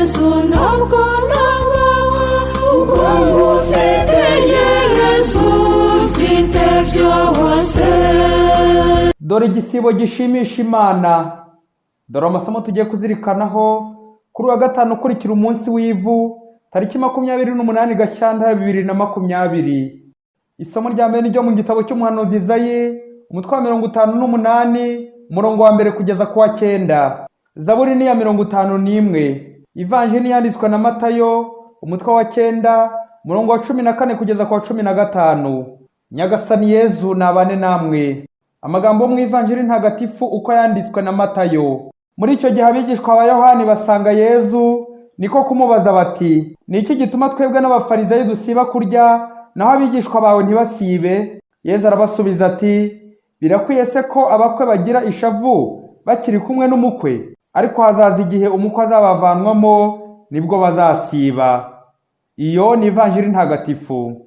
Yesu ntabwo nabaho ubwo ngufite Yesu ufite byose. Dore igisibo gishimisha Imana. Dore amasomo tugiye kuzirikanaho kuri wa gatanu ukurikira umunsi w'ivu, tariki 28 Gashyantare 2020. Isomo rya mbere ni ryo mu gitabo cy'umuhanuzi Izayi, umutwe wa 58, umurongo wa mbere kugeza ku wa 9. Zaburi ni ya 51. Ivanjili yanditswe na Matayo, umutwe wa 9, umurongo wa 14 kugeza ku wa 15. Nyagasani Yezu nabane namwe. Amagambo mu Ivanjili ntagatifu uko yanditswe na Matayo. Muri icyo gihe abigishwa ba Yohani basanga Yezu, niko kumubaza bati, ni iki gituma twebwe n'abafarisayo dusiba kurya, naho abigishwa bawe ntibasibe? Yezu arabasubiza ati, birakwiye se ko abakwe bagira ishavu bakiri kumwe n'umukwe? Ariko hazaza igihe umukwe azabavanwamo, nibwo bazasiba. Iyo ni Ivanjili ntagatifu.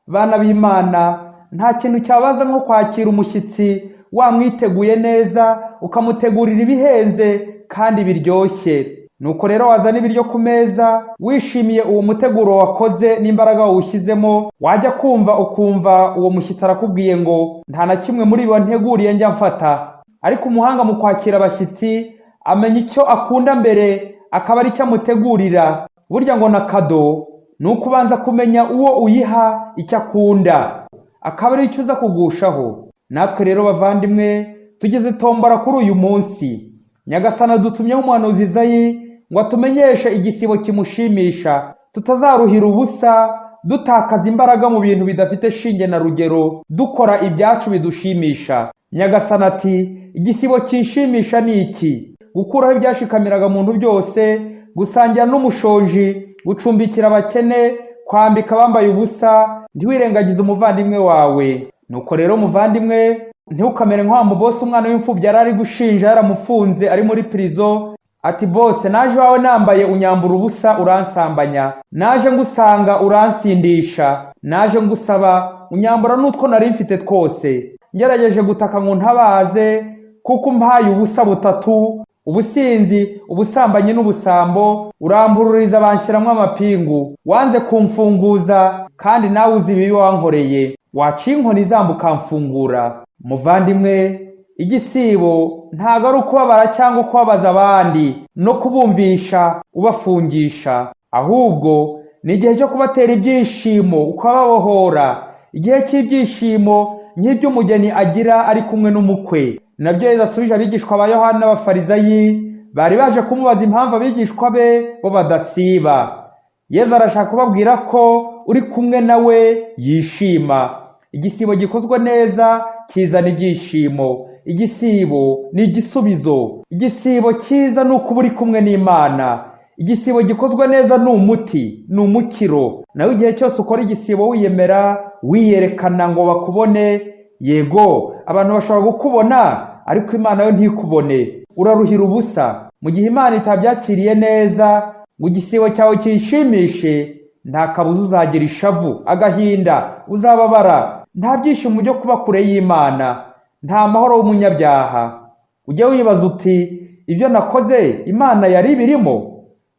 Bana b'Imana, nta kintu cyabaza nko kwakira umushyitsi wamwiteguye neza, ukamutegurira ibihenze kandi biryoshye. Nuko rero wazana ibiryo ku meza wishimiye uwo muteguro wakoze n'imbaraga wawushyizemo, wajya kumva ukumva uwo mushyitsi arakubwiye ngo nta na kimwe muri ibi wanteguriye njya mfata. Ariko umuhanga mu kwakira abashyitsi amenya icyo akunda mbere, akaba ari cyo amutegurira. Burya ngo na kado ni ukubanza kumenya uwo uyiha icyo akunda, akaba ari icyo uza kugushaho. Natwe rero bavandimwe, tugeze tombora kuri uyu munsi. Nyagasana dutumyeho umuhanuzi Izayi ngo atumenyeshe igisibo kimushimisha, tutazaruhira ubusa dutakaza imbaraga mu bintu bidafite shinge na rugero, dukora ibyacu bidushimisha. Nyagasana ati, igisibo kinshimisha ni iki? Gukuraho ibyashikamiraga muntu byose, gusangira n'umushonji, gucumbikira abakene, kwambika abambaye ubusa, ntiwirengagize umuvandimwe wawe. Nuko rero muvandimwe, ntukamere nka wa mubosi umwana w'imfubyi yarari gushinja yaramufunze ari muri prison, ati bose naje wawe nambaye unyambura ubusa uransambanya, naje ngusanga uransindisha, naje ngusaba unyambura n'utwo nari mfite twose, ngerageje gutaka ngo ntabaze kuko umpaye ubusa butatu, ubusinzi, ubusambanyi n'ubusambo, urambururiza banshyiramo amapingu, wanze kumfunguza kandi nawe uzi ibibi wankoreye, waciye inkoni zambuka mfungura. Muvandimwe, igisibo ntago ari ukubabara cyangwa kubabaza abandi no kubumvisha ubafungisha, ahubwo ni igihe cyo kubatera ibyishimo ukababohora, igihe cy'ibyishimo nk'iby'umugeni agira ari kumwe n'umukwe. Nabyo Yezu asubije abigishwa ba Yohani n'abafarisayi bari baje kumubaza impamvu abigishwa be bo badasiba. Yezu arashaka kubabwira ko uri kumwe nawe yishima. Igisibo gikozwe neza kizana ibyishimo. Igisibo ni igisubizo. Igisibo cyiza ni ukuba uri kumwe n'Imana. Igisibo gikozwe neza ni umuti, ni umukiro. Nawe igihe cyose ukora igisibo wiyemera, wiyerekana ngo bakubone, yego abantu bashobora gukubona, ariko Imana yo ntikubone, uraruhira ubusa. Mu gihe Imana itabyakiriye neza ngo igisibo cyawe kishimishe, nta kabuza uzagira ishavu, agahinda, uzababara, nta byishimo byo kuba kure y'Imana, nta mahoro w'umunyabyaha. Ujye wibaza uti, ibyo nakoze Imana yari birimo?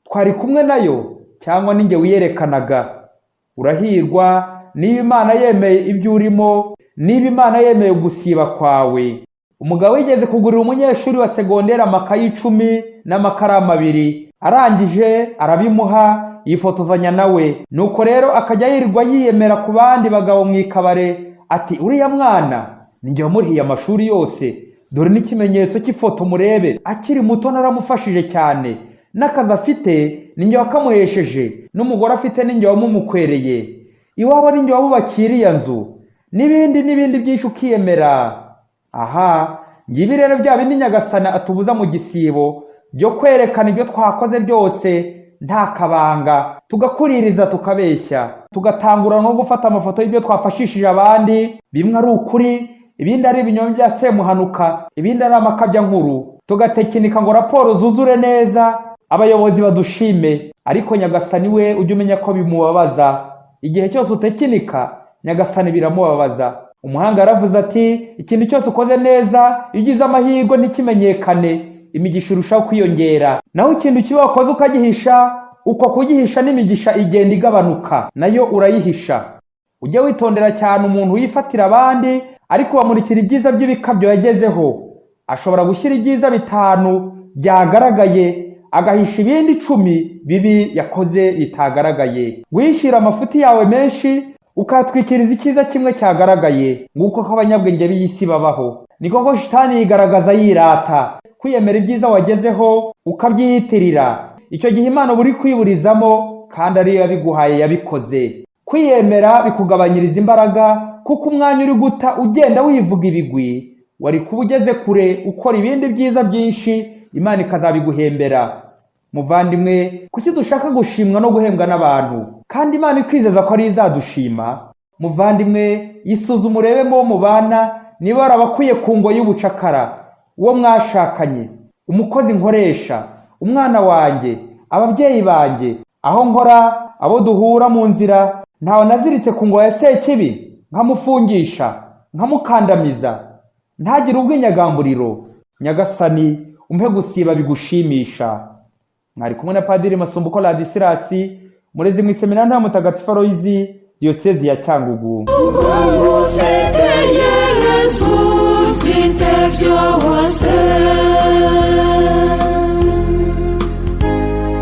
Twari kumwe nayo cyangwa ninjye wiyerekanaga? Urahirwa niba Imana yemeye ibyo urimo, niba Imana yemeye gusiba kwawe. Umugabo yigeze kugurira umunyeshuri wa segonderi amakayi 10 n'amakaramu 2, arangije arabimuha yifotozanya nawe. Nuko rero akajya yirirwa yiyemera ku bandi bagabo mu ikabare ati, uriya mwana ninjye wamurihiye amashuri yose, dore n'ikimenyetso cy'ifoto murebe, akiri muto naramufashije cyane, n'akazi afite ninjye wakamuhesheje, n'umugore afite ninjye wamumukwereye, iwabo ninjye wabubakiriye nzu, n'ibindi byinshi ukiyemera. Aha, ngibi rero bya bindi Nyagasana atubuza mu gisibo byo kwerekana ibyo twakoze byose nta kabanga, tugakuririza tukabeshya, tugatangura no gufata amafoto y'ibyo twafashishije abandi, bimwe ari ukuri, ibindi ari ibinyoma bya semuhanuka, ibindi ari amakabya nkuru, tugatekinika ngo raporo zuzure neza, abayobozi badushime. Ariko Nyagasani we ujye umenya ko bimubabaza. Igihe cyose utekinika, Nyagasani biramubabaza. Umuhanga yaravuze ati, ikintu cyose ukoze neza, iyo ugize amahirwe ntikimenyekane, imigisha irushaho kwiyongera. Naho ikintu kiba wakoze ukagihisha, uko kugihisha n'imigisha igenda igabanuka, nayo urayihisha. Ujye witondera cyane umuntu wifatira abandi ariko bamurikira ibyiza by'ibikabyo yagezeho. Ashobora gushyira ibyiza 5 byagaragaye agahisha ibindi 10 bibi yakoze bitagaragaye. Wishira amafuti yawe menshi ukatwikiriza icyiza kimwe cyagaragaye. Nguko ko abanyabwenge b'iyisi babaho. Niko ko shitani yigaragaza yirata, kwiyemera ibyiza wagezeho ukabyiyitirira. Icyo gihe Imana buri kwiburizamo kandi ari yabiguhaye yabikoze. Kwiyemera bikugabanyiriza imbaraga, kuko umwanya uri guta ugenda wivuga ibigwi wari kuba ugeze kure ukora ibindi byiza byinshi, Imana ikazabiguhembera. Muvandimwe, kuki dushaka gushimwa no guhembwa n'abantu kandi Imana ikwizeza ko ari izadushima? Muvandimwe, yisuzume urebemo mubana niba warabakwiye ku ngoyi y'ubucakara, uwo mwashakanye, umukozi nkoresha, umwana wanjye, ababyeyi banjye, aho nkora, abo duhura mu nzira, ntawe naziritse ku ngoyi ya sekibi nkamufungisha, nkamukandamiza, ntagire ubwinyagamburiro. Nyagasani, umpe gusiba bigushimisha. Mwari kumwe na Padiri Masumbuko Ladislas, murezi mu iseminari Mutagatifu Aloyizi, Diyosezi ya Cyangugu.